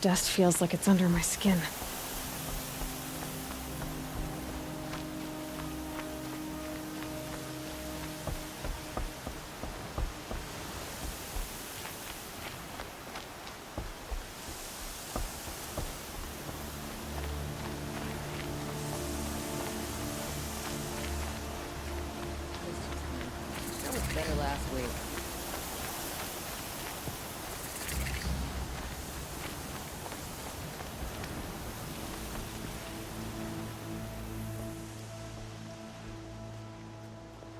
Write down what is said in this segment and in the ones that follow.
Dust feels like it's under my skin. That was better last week.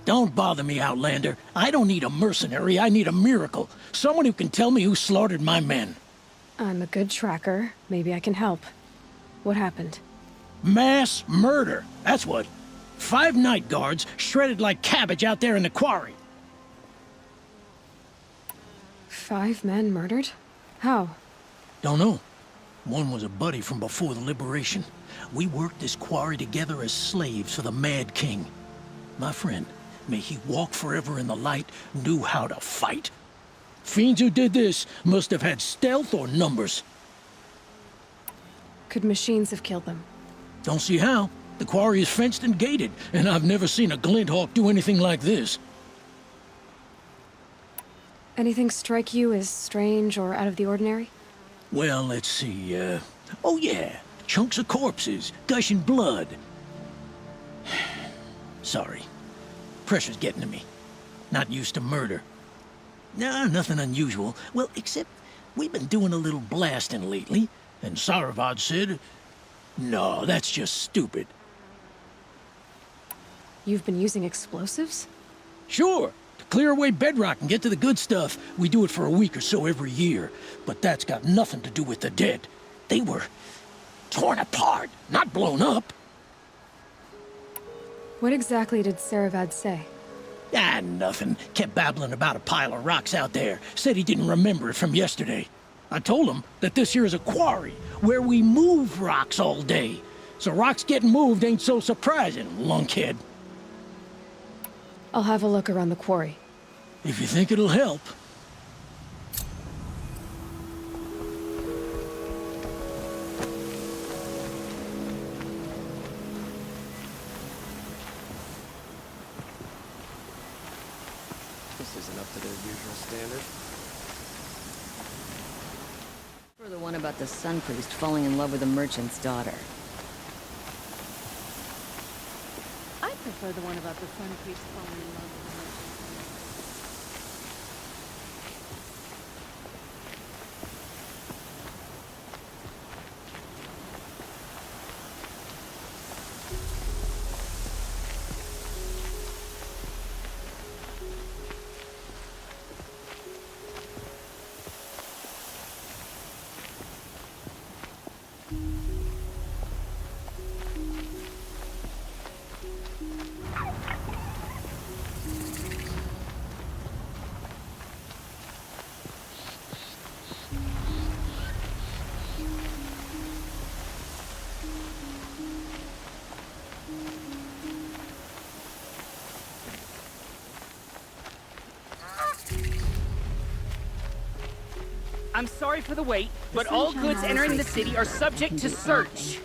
Don't bother me, Outlander. I don't need a mercenary, I need a miracle. Someone who can tell me who slaughtered my men. I'm a good tracker. Maybe I can help. What happened? Mass murder, that's what. 5 night guards shredded like cabbage out there in the quarry. 5 men murdered? How? Don't know. One was a buddy from before the liberation. We worked this quarry together as slaves for the Mad King. My friend, may he walk forever in the light, knew how to fight. Fiends who did this must have had stealth or numbers. Could machines have killed them? Don't see how. The quarry is fenced and gated, and I've never seen a Glinthawk do anything like this. Anything strike you as strange or out of the ordinary? Well, let's see, oh yeah, chunks of corpses, gushing blood. Sorry. Pressure's getting to me. Not used to murder. Nah, nothing unusual. Well, except we've been doing a little blasting lately, and Saravad said, no, that's just stupid. You've been using explosives? Sure, to clear away bedrock and get to the good stuff, we do it for a week or so every year. But that's got nothing to do with the dead. They were torn apart, not blown up. What exactly did Saravad say? Ah, nothing. Kept babbling about a pile of rocks out there. Said he didn't remember it from yesterday. I told him that this here is a quarry, where we move rocks all day. So rocks getting moved ain't so surprising, lunkhead. I'll have a look around the quarry. If you think it'll help. This isn't up to their usual standard. Or the one about the sun priest falling in love with a merchant's daughter. I prefer the one about the sun priest falling in love with the merchant. I'm sorry for the wait, but all goods entering the city are subject to search.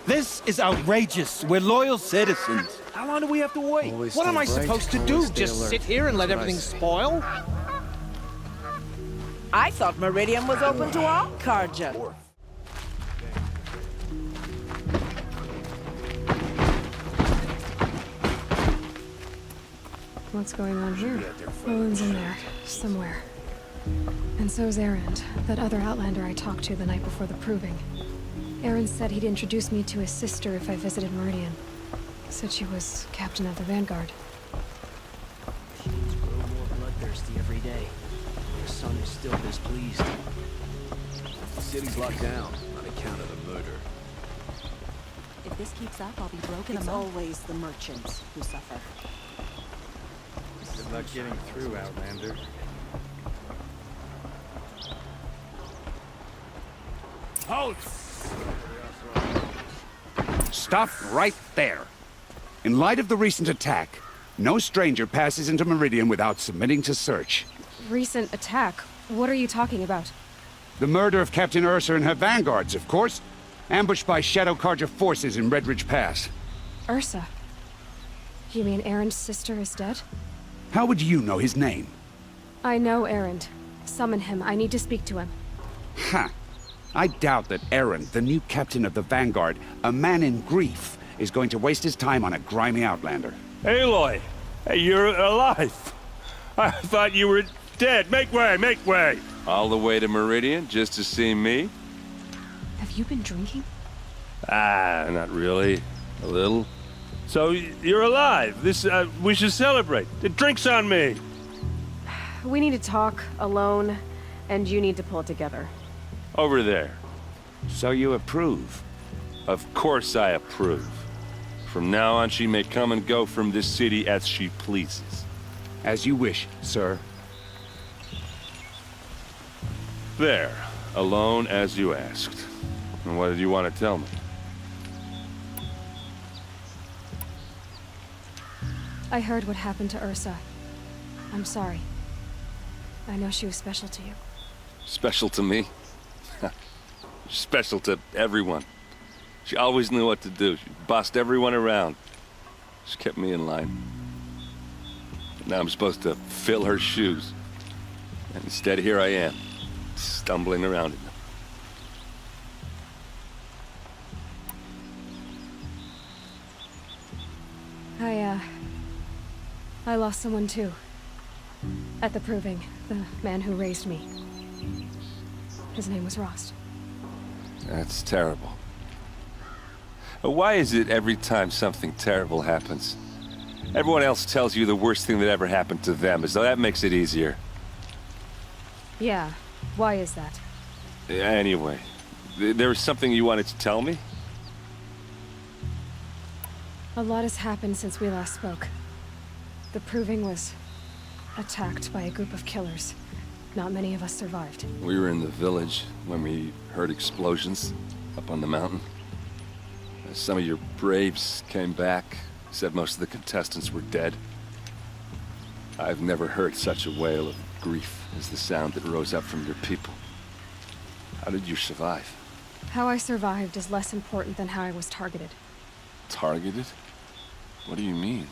This is outrageous. We're loyal citizens. How long do we have to wait? Always What stay am I bright, supposed to always do? stay Just alert. sit here and let everything spoil? I thought Meridian was open to all Carja. What's going on here? Owen's in there, somewhere. And so's Erend, that other Outlander I talked to the night before the proving. Erend said he'd introduce me to his sister if I visited Meridian. Said she was captain of the Vanguard. Machines grow more bloodthirsty every day. The sun is still displeased. The city's locked down on account of the murder. If this keeps up, I'll be broken It's among. always the merchants who suffer. Good luck getting through, Outlander. Halt! Stop right there. In light of the recent attack, no stranger passes into Meridian without submitting to search. Recent attack? What are you talking about? The murder of Captain Ursa and her vanguards, of course. Ambushed by Shadow Carja forces in Red Ridge Pass. Ursa? You mean Erin's sister is dead? How would you know his name? I know Erend. Summon him. I need to speak to him. Ha! I doubt that Erend, the new captain of the Vanguard, a man in grief, is going to waste his time on a grimy outlander. Aloy! Hey, you're alive! I thought you were dead. Make way, make way! All the way to Meridian just to see me? Have you been drinking? Ah, not really. A little. So, you're alive. We should celebrate. The drink's on me. We need to talk, alone, and you need to pull it together. Over there. So you approve? Of course I approve. From now on, she may come and go from this city as she pleases. As you wish, sir. There. Alone as you asked. And what did you want to tell me? I heard what happened to Ursa. I'm sorry. I know she was special to you. Special to me? Special to everyone. She always knew what to do. She bossed everyone around. She kept me in line. Now I'm supposed to fill her shoes. And instead, here I am, stumbling around in them. I lost someone too. At the Proving, the man who raised me. His name was Rost. That's terrible. Why is it every time something terrible happens, everyone else tells you the worst thing that ever happened to them, as though that makes it easier? Yeah, why is that? Anyway, there was something you wanted to tell me? A lot has happened since we last spoke. The Proving was attacked by a group of killers. Not many of us survived. We were in the village when we heard explosions up on the mountain. Some of your braves came back, said most of the contestants were dead. I've never heard such a wail of grief as the sound that rose up from your people. How did you survive? How I survived is less important than how I was targeted. Targeted? What do you mean?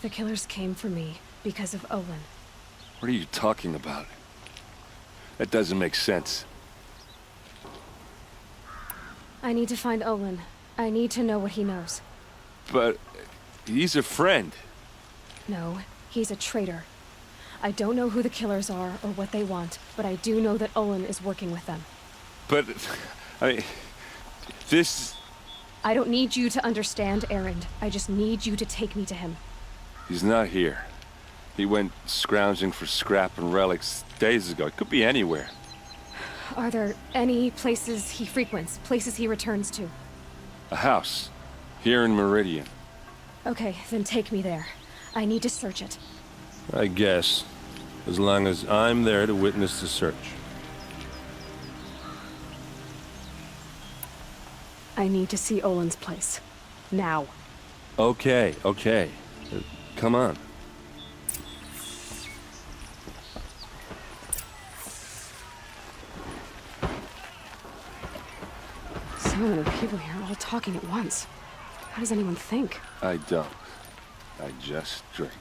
The killers came for me because of Olin. What are you talking about? That doesn't make sense. I need to find Olin. I need to know what he knows. But he's a friend. No, he's a traitor. I don't know who the killers are or what they want, but I do know that Olin is working with them. But, this... I don't need you to understand, Erend. I just need you to take me to him. He's not here. He went scrounging for scrap and relics days ago. It could be anywhere. Are there any places he frequents, places he returns to? A house. Here in Meridian. Okay, then take me there. I need to search it. I guess. As long as I'm there to witness the search. I need to see Olin's place. Now. Okay, okay. Come on. So many people here, all talking at once. How does anyone think? I don't. I just drink.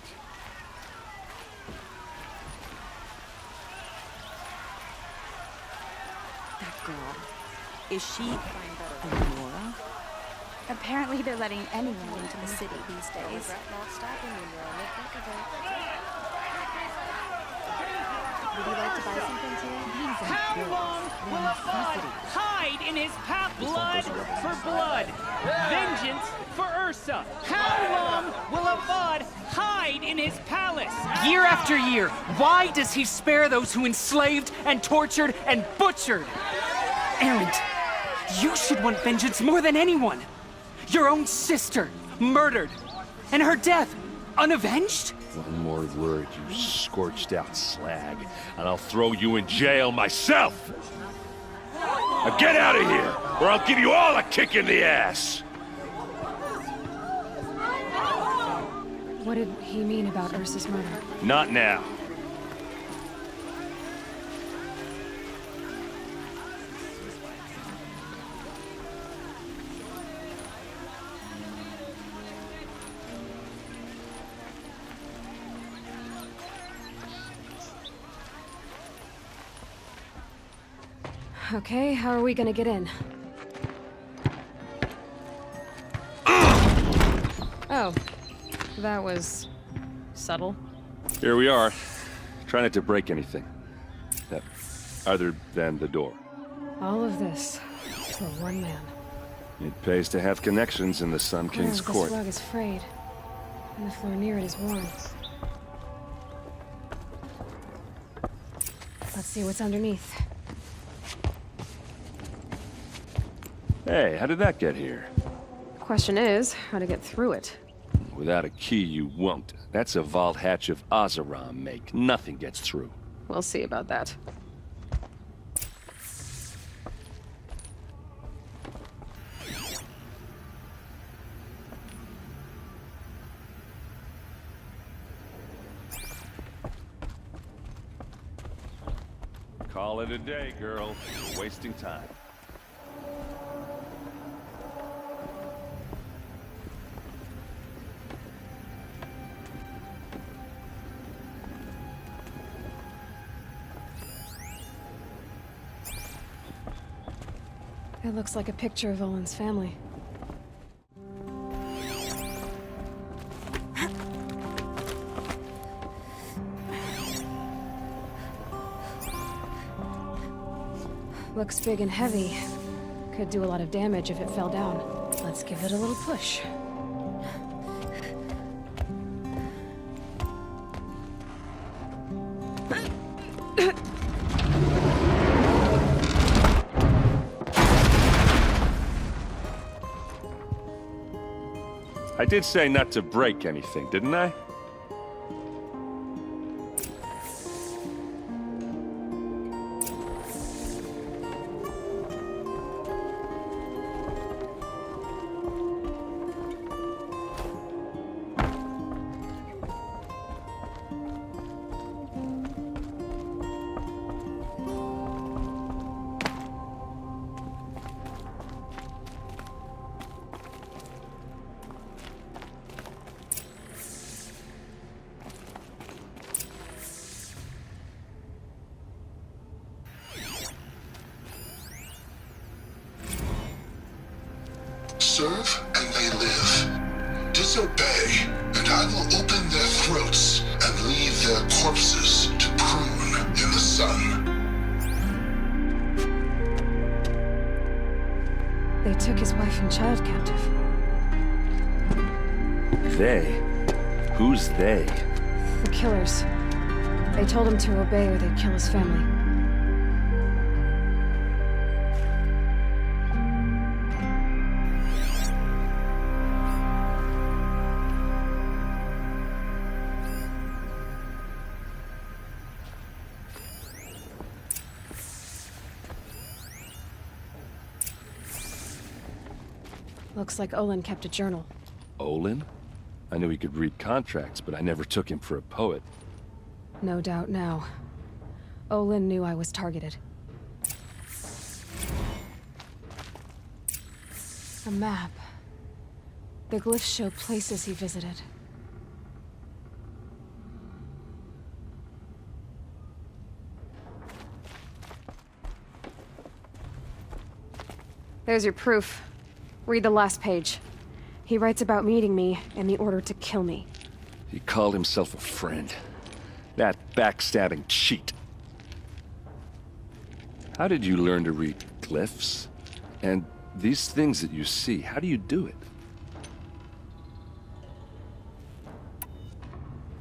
That girl. Is she Aurora? Apparently they're letting anyone into the city these days. Would you like to buy something too? How long will a bud hide in his blood for blood? Vengeance for Ursa. How long will a bud hide in his palace? Year after year, why does he spare those who enslaved and tortured and butchered? Erend, you should want vengeance more than anyone. Your own sister, murdered, and her death, unavenged? One more word, you scorched out slag, and I'll throw you in jail myself! Now get out of here, or I'll give you all a kick in the ass! What did he mean about Ursa's murder? Not now. Okay, how are we gonna get in? Oh, that was subtle. Here we are. Try not to break anything. Other than the door. All of this for one man. It pays to have connections in the Sun King's court. This rug is frayed, and the floor near it is worn. Let's see what's underneath. Hey, how did that get here? Question is, how to get through it. Without a key, you won't. That's a vault hatch of Oseram make. Nothing gets through. We'll see about that. Call it a day, girl. You're wasting time. It looks like a picture of Olin's family. Looks big and heavy. Could do a lot of damage if it fell down. Let's give it a little push. I did say not to break anything, didn't I? Serve and they live. Disobey, and I will open their throats and leave their corpses to prune in the sun. They took his wife and child captive. They? Who's they? The killers. They told him to obey or they'd kill his family. Looks like Olin kept a journal. Olin? I knew he could read contracts, but I never took him for a poet. No doubt now. Olin knew I was targeted. A map. The glyphs show places he visited. There's your proof. Read the last page. He writes about meeting me and the order to kill me. He called himself a friend. That backstabbing cheat. How did you learn to read glyphs? And these things that you see, how do you do it?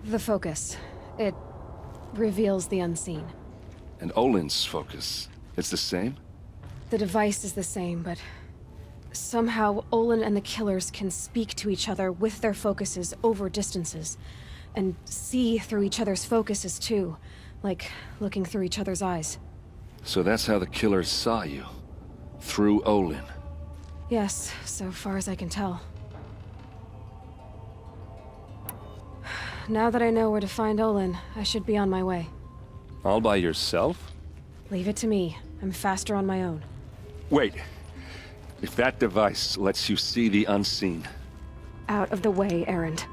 The focus. It reveals the unseen. And Olin's focus, it's the same? The device is the same, but somehow Olin and the killers can speak to each other with their focuses over distances. And see through each other's focuses too. Like looking through each other's eyes. So that's how the killers saw you? Through Olin? Yes, so far as I can tell. Now that I know where to find Olin, I should be on my way. All by yourself? Leave it to me. I'm faster on my own. Wait. If that device lets you see the unseen... Out of the way, Erend.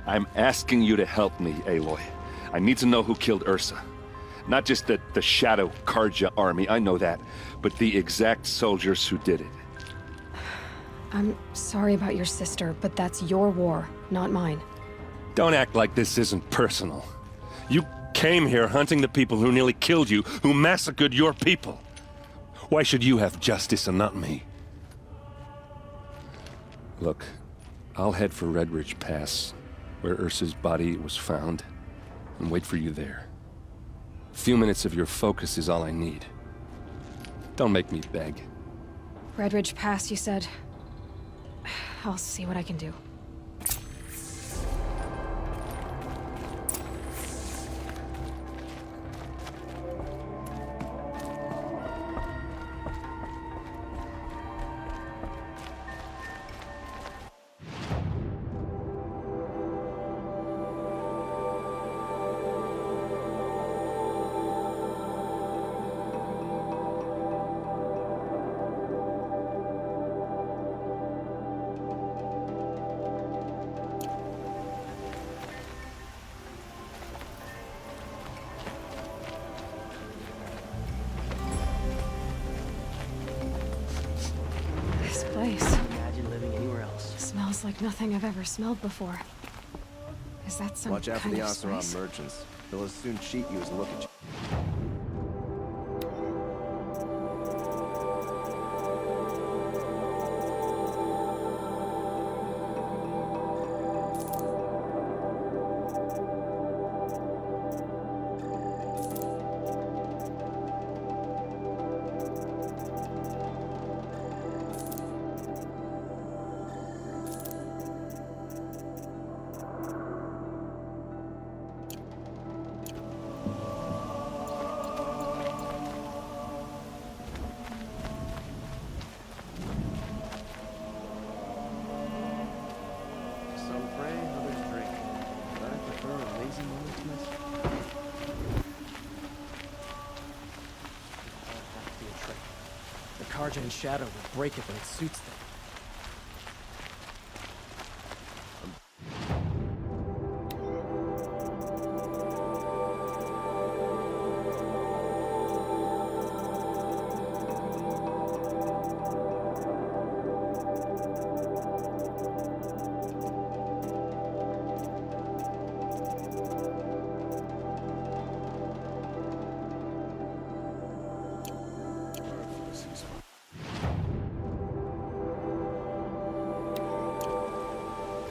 I'm asking you to help me, Aloy. I need to know who killed Ursa. Not just the Shadow Karja army, I know that, but the exact soldiers who did it. I'm sorry about your sister, but that's your war, not mine. Don't act like this isn't personal. You came here hunting the people who nearly killed you, who massacred your people. Why should you have justice and not me? Look, I'll head for Red Ridge Pass, where Ursa's body was found, and wait for you there. A few minutes of your focus is all I need. Don't make me beg. Red Ridge Pass, you said? I'll see what I can do. Imagine living anywhere else. Smells like nothing I've ever smelled before. Is that some Watch out for kind the of Oseram spice? merchants. They'll as soon cheat you as look at you. Some pray, others drink. But I prefer a lazy moment to myself. Have to be a trick. The Karja and Shadow will break it when it suits them.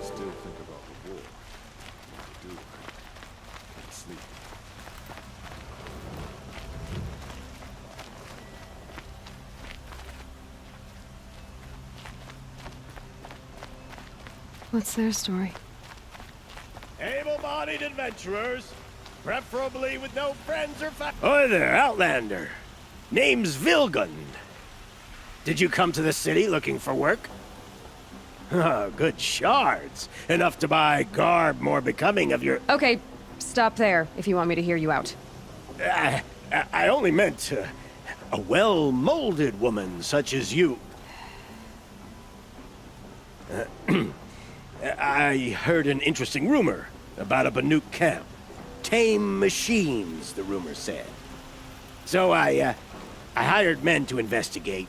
Still think about the war. I do. I can't sleep. What's their story? Able-bodied adventurers, preferably with no friends or family. Hi there, Outlander. Name's Vilgun. Did you come to the city looking for work? Ah, good shards. Enough to buy garb more becoming of your... Okay, stop there if you want me to hear you out. I only meant a well-molded woman such as you. I heard an interesting rumor about a Banuk camp. Tame machines, the rumor said. So I hired men to investigate.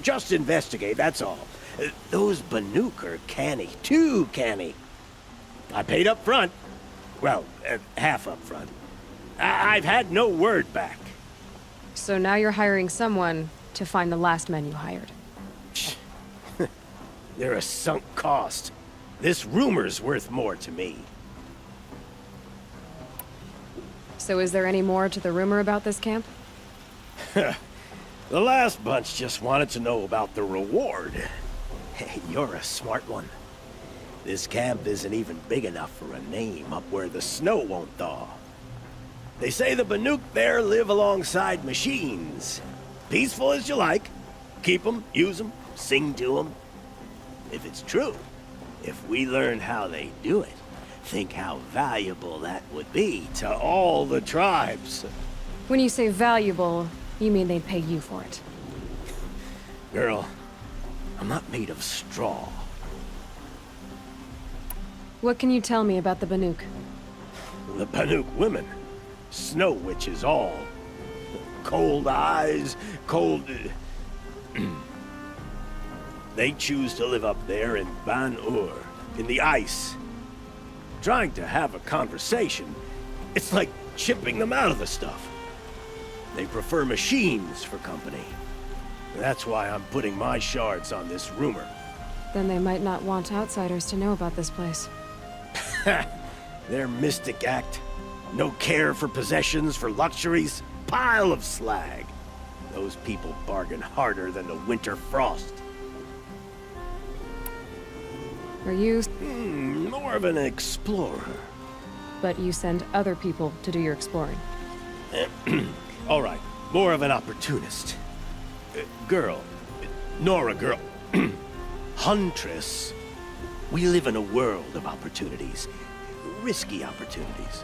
Just investigate, that's all. Those Banuk are canny, too canny. I paid up front. Well, half up front. I've had no word back. So now you're hiring someone to find the last men you hired. They're a sunk cost. This rumor's worth more to me. So is there any more to the rumor about this camp? The last bunch just wanted to know about the reward. Hey, you're a smart one. This camp isn't even big enough for a name up where the snow won't thaw. They say the Banuk there live alongside machines. Peaceful as you like. Keep them, use them, sing to them. If it's true, if we learn how they do it, think how valuable that would be to all the tribes. When you say valuable, you mean they'd pay you for it. Girl, I'm not made of straw. What can you tell me about the Banuk? The Banuk women. Snow witches all. Cold eyes, cold... They choose to live up there in Ban-Ur, in the ice. Trying to have a conversation, it's like chipping them out of the stuff. They prefer machines for company. That's why I'm putting my shards on this rumor. Then they might not want outsiders to know about this place. Their mystic act. No care for possessions, for luxuries. Pile of slag. Those people bargain harder than the winter frost. Are you... More of an explorer. But you send other people to do your exploring. All right, more of an opportunist. Girl. Nora girl. Huntress. We live in a world of opportunities. Risky opportunities.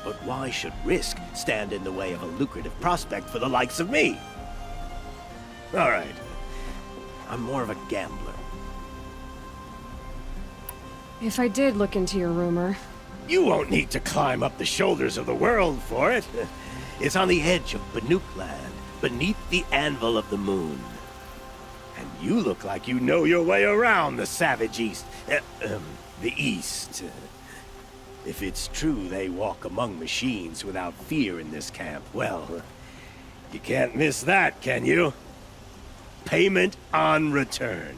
But why should risk stand in the way of a lucrative prospect for the likes of me? All right. I'm more of a gambler. If I did look into your rumor... You won't need to climb up the shoulders of the world for it. It's on the edge of Banuk land, beneath the anvil of the moon. And you look like you know your way around the savage east. The east. If it's true they walk among machines without fear in this camp, well, you can't miss that, can you? Payment on return.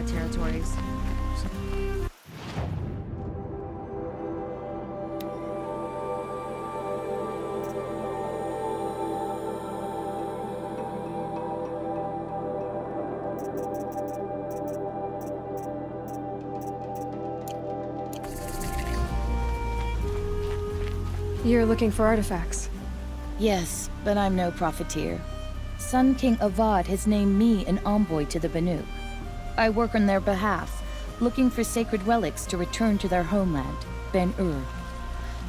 Territories. You're looking for artifacts? Yes, but I'm no profiteer. Sun King Avad has named me an envoy to the Banuk. I work on their behalf, looking for sacred relics to return to their homeland, Ben-Ur.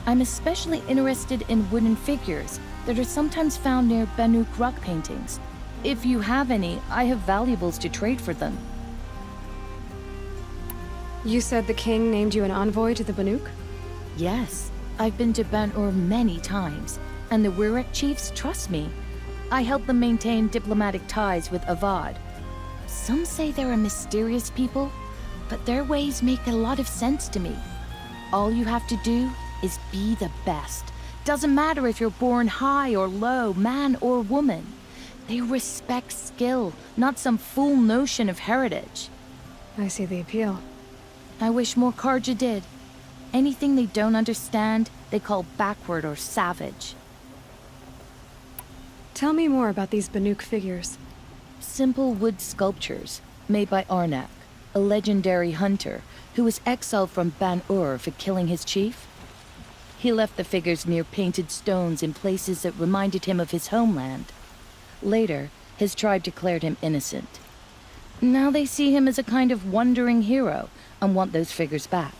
I'm especially interested in wooden figures that are sometimes found near Banuk rock paintings. If you have any, I have valuables to trade for them. You said the king named you an envoy to the Banuk? Yes, I've been to Ben-Ur many times, and the Wirek chiefs trust me. I help them maintain diplomatic ties with Avad. Some say they're a mysterious people, but their ways make a lot of sense to me. All you have to do is be the best. Doesn't matter if you're born high or low, man or woman. They respect skill, not some fool notion of heritage. I see the appeal. I wish more Karja did. Anything they don't understand, they call backward or savage. Tell me more about these Banuk figures. Simple wood sculptures made by Arnak, a legendary hunter who was exiled from Ban-Ur for killing his chief. He left the figures near painted stones in places that reminded him of his homeland. Later, his tribe declared him innocent. Now they see him as a kind of wandering hero and want those figures back.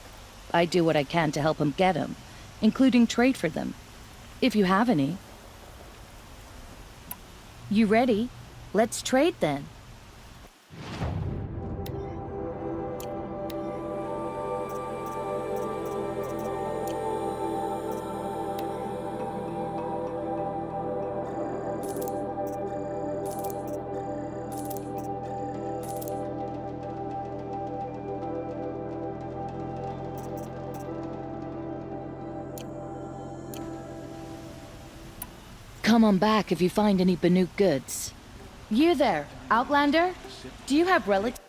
I do what I can to help him get them, including trade for them, if you have any. You ready? Let's trade then. Come on back if you find any Banuk goods. You there, Outlander? Do you have relics?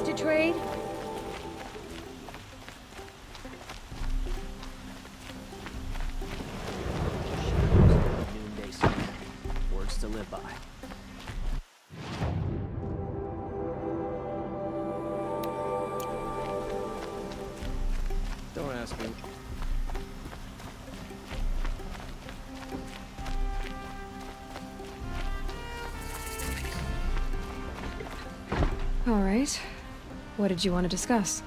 To trade? Noonday sun. Words to live by. Don't ask me. All right. What did you want to discuss?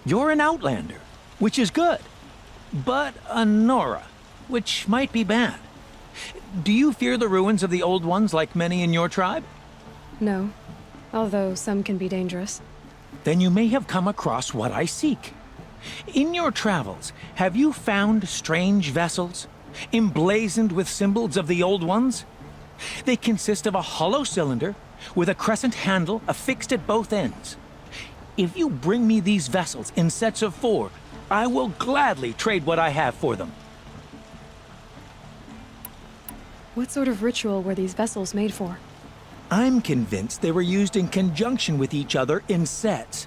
You're an outlander, which is good. But a Nora, which might be bad. Do you fear the ruins of the Old Ones like many in your tribe? No. Although some can be dangerous. Then you may have come across what I seek. In your travels, have you found strange vessels, emblazoned with symbols of the Old Ones? They consist of a hollow cylinder with a crescent handle affixed at both ends. If you bring me these vessels in sets of 4, I will gladly trade what I have for them. What sort of ritual were these vessels made for? I'm convinced they were used in conjunction with each other in sets.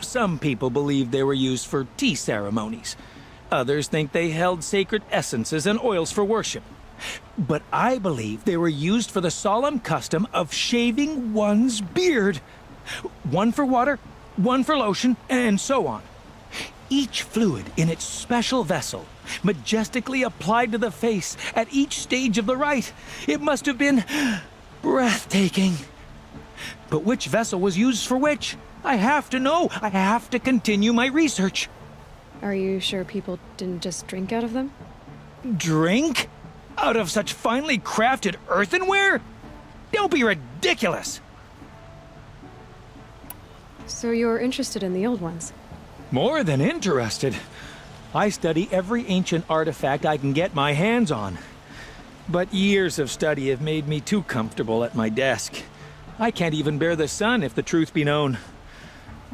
Some people believe they were used for tea ceremonies. Others think they held sacred essences and oils for worship. But I believe they were used for the solemn custom of shaving one's beard. One for water, one for lotion, and so on. Each fluid in its special vessel, majestically applied to the face at each stage of the rite. It must have been breathtaking. But which vessel was used for which? I have to know. I have to continue my research. Are you sure people didn't just drink out of them? Drink? Out of such finely crafted earthenware? Don't be ridiculous! So you're interested in the Old Ones? More than interested. I study every ancient artifact I can get my hands on. But years of study have made me too comfortable at my desk. I can't even bear the sun, if the truth be known.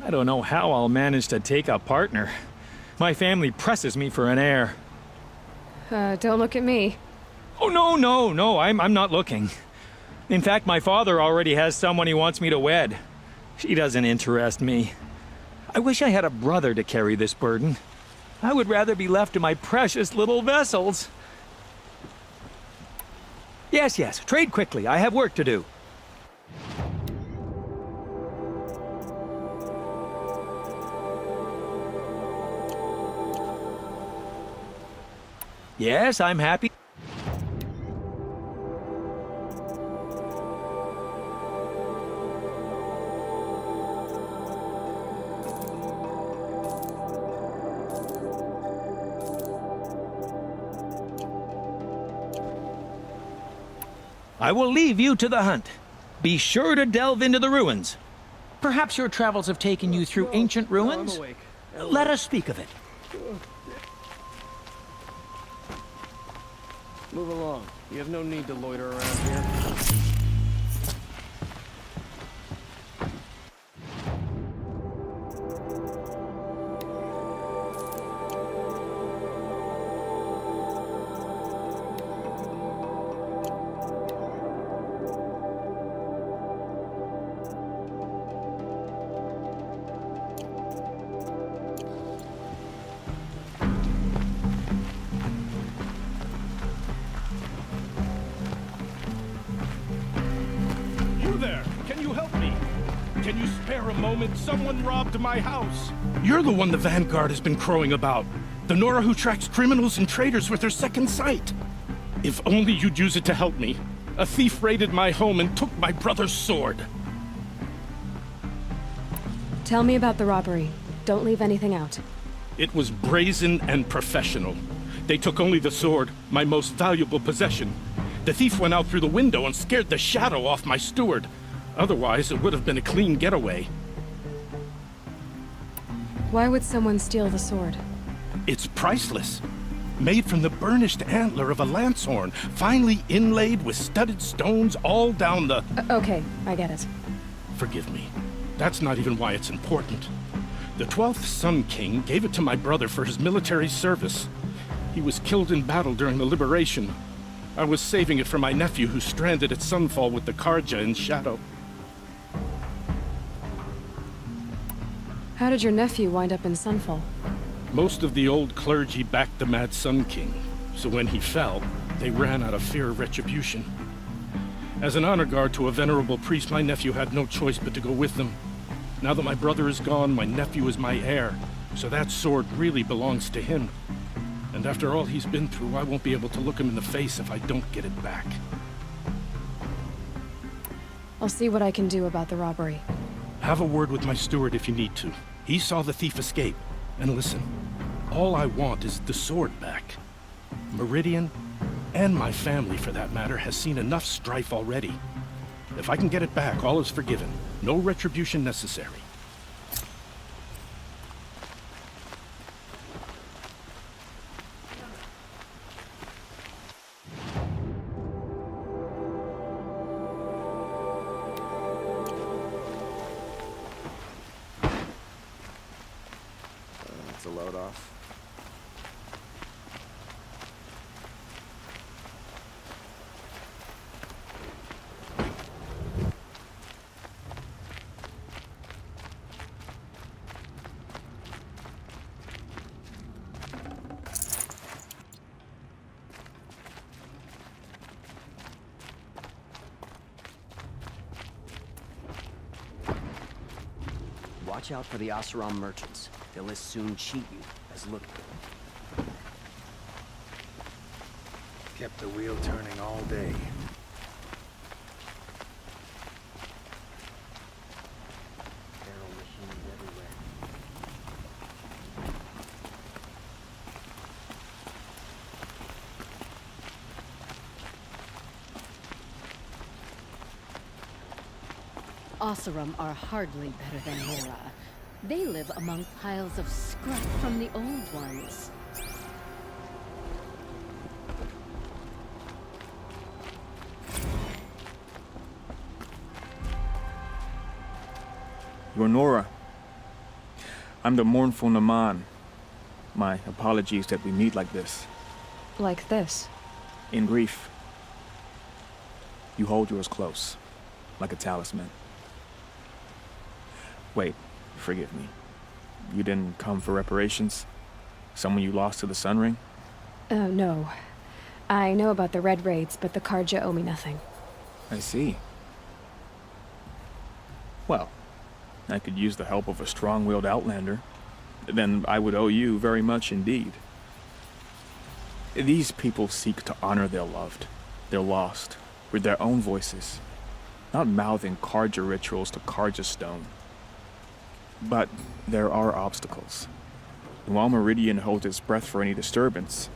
I don't know how I'll manage to take a partner. My family presses me for an heir. Don't look at me. Oh, no, I'm not looking. In fact, my father already has someone he wants me to wed. She doesn't interest me. I wish I had a brother to carry this burden. I would rather be left to my precious little vessels. Yes, trade quickly. I have work to do. Yes, I'm happy. I will leave you to the hunt. Be sure to delve into the ruins. Perhaps your travels have taken you through ancient ruins? Let us speak of it. Move along. You have no need to loiter around here. Can you spare a moment? Someone robbed my house. You're the one the Vanguard has been crowing about. The Nora who tracks criminals and traitors with her second sight. If only you'd use it to help me. A thief raided my home and took my brother's sword. Tell me about the robbery. Don't leave anything out. It was brazen and professional. They took only the sword, my most valuable possession. The thief went out through the window and scared the shadow off my steward. Otherwise, it would have been a clean getaway. Why would someone steal the sword? It's priceless. Made from the burnished antler of a lancehorn, finely inlaid with studded stones all down the... Okay, I get it. Forgive me. That's not even why it's important. The 12th Sun King gave it to my brother for his military service. He was killed in battle during the Liberation. I was saving it for my nephew who's stranded at Sunfall with the Karja in Shadow. How did your nephew wind up in Sunfall? Most of the old clergy backed the Mad Sun King, so when he fell, they ran out of fear of retribution. As an honor guard to a venerable priest, my nephew had no choice but to go with them. Now that my brother is gone, my nephew is my heir, so that sword really belongs to him. And after all he's been through, I won't be able to look him in the face if I don't get it back. I'll see what I can do about the robbery. Have a word with my steward if you need to. He saw the thief escape. And listen, all I want is the sword back. Meridian, and my family for that matter, has seen enough strife already. If I can get it back, all is forgiven. No retribution necessary. That's a load off. Watch out for the Oseram merchants. They'll as soon cheat you as look good. Kept the wheel turning all day. Barrel machines everywhere. Oseram are hardly better than Mora. They live among piles of scrap from the old ones. You're Nora. I'm the mournful Naman. My apologies that we meet like this. Like this? In grief. You hold yours close, like a talisman. Wait, forgive me. You didn't come for reparations? Someone you lost to the Sun Ring? No. I know about the Red Raids, but the Karja owe me nothing. I see. Well, I could use the help of a strong-willed outlander. Then I would owe you very much indeed. These people seek to honor their loved, their lost, with their own voices, not mouthing Karja rituals to Karja stone. But there are obstacles. And while Meridian holds its breath for any disturbance,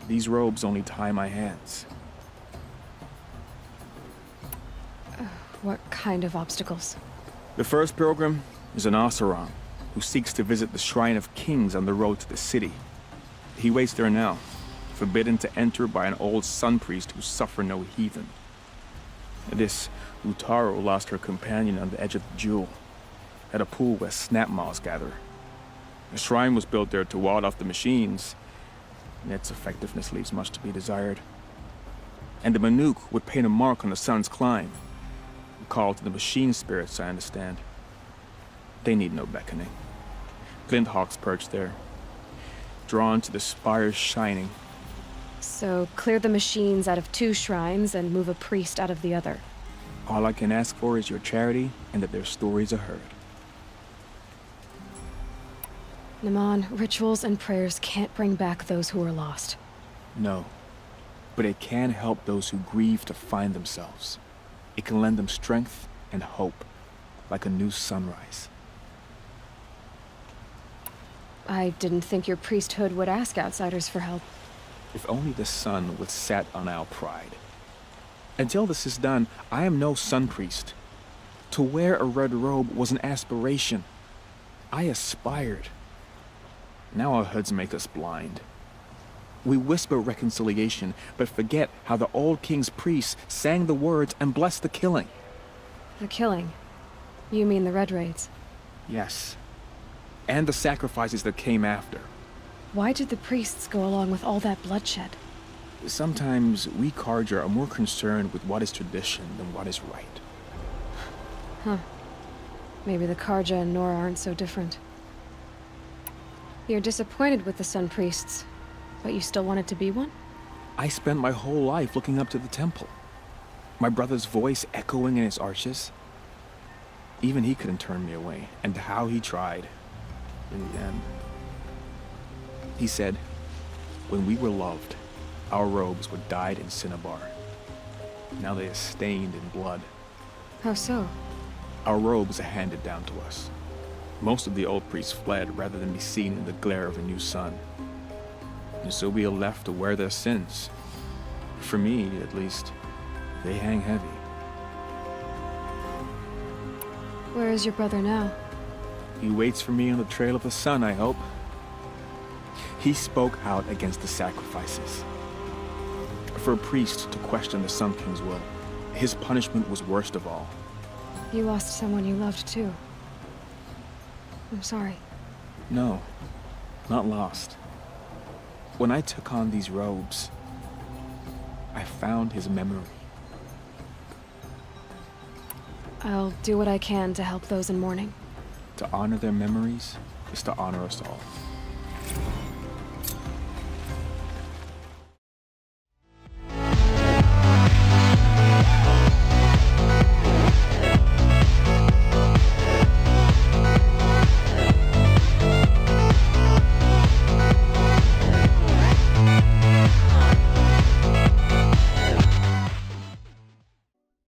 these robes only tie my hands. What kind of obstacles? The first pilgrim is an Oseram who seeks to visit the Shrine of Kings on the road to the city. He waits there now, forbidden to enter by an old sun priest who suffer no heathen. This Utaru lost her companion on the edge of the jewel, at a pool where snap moths gather. The shrine was built there to ward off the machines, and its effectiveness leaves much to be desired. And the Manuk would paint a mark on the sun's climb, a call to the machine spirits, I understand. They need no beckoning. Glint hawks perch there, drawn to the spires shining. So clear the machines out of 2 shrines and move a priest out of the other. All I can ask for is your charity and that their stories are heard. Naman, rituals and prayers can't bring back those who are lost. No, but it can help those who grieve to find themselves. It can lend them strength and hope, like a new sunrise. I didn't think your priesthood would ask outsiders for help. If only the sun would set on our pride. Until this is done, I am no sun priest. To wear a red robe was an aspiration. I aspired. Now our hoods make us blind. We whisper reconciliation, but forget how the old king's priests sang the words and blessed the killing. The killing? You mean the Red Raids? Yes. And the sacrifices that came after. Why did the priests go along with all that bloodshed? Sometimes we Karja are more concerned with what is tradition than what is right. Huh. Maybe the Karja and Nora aren't so different. You're disappointed with the Sun Priests, but you still wanted to be one? I spent my whole life looking up to the temple. My brother's voice echoing in its arches. Even he couldn't turn me away, and how he tried. In the end. He said, when we were loved, our robes were dyed in cinnabar. Now they are stained in blood. How so? Our robes are handed down to us. Most of the old priests fled rather than be seen in the glare of a new sun. And so we are left to wear their sins. For me, at least, they hang heavy. Where is your brother now? He waits for me on the trail of the sun, I hope. He spoke out against the sacrifices. For a priest to question the Sun King's will, his punishment was worst of all. You lost someone you loved too. I'm sorry. No, not lost. When I took on these robes, I found his memory. I'll do what I can to help those in mourning. To honor their memories is to honor us all.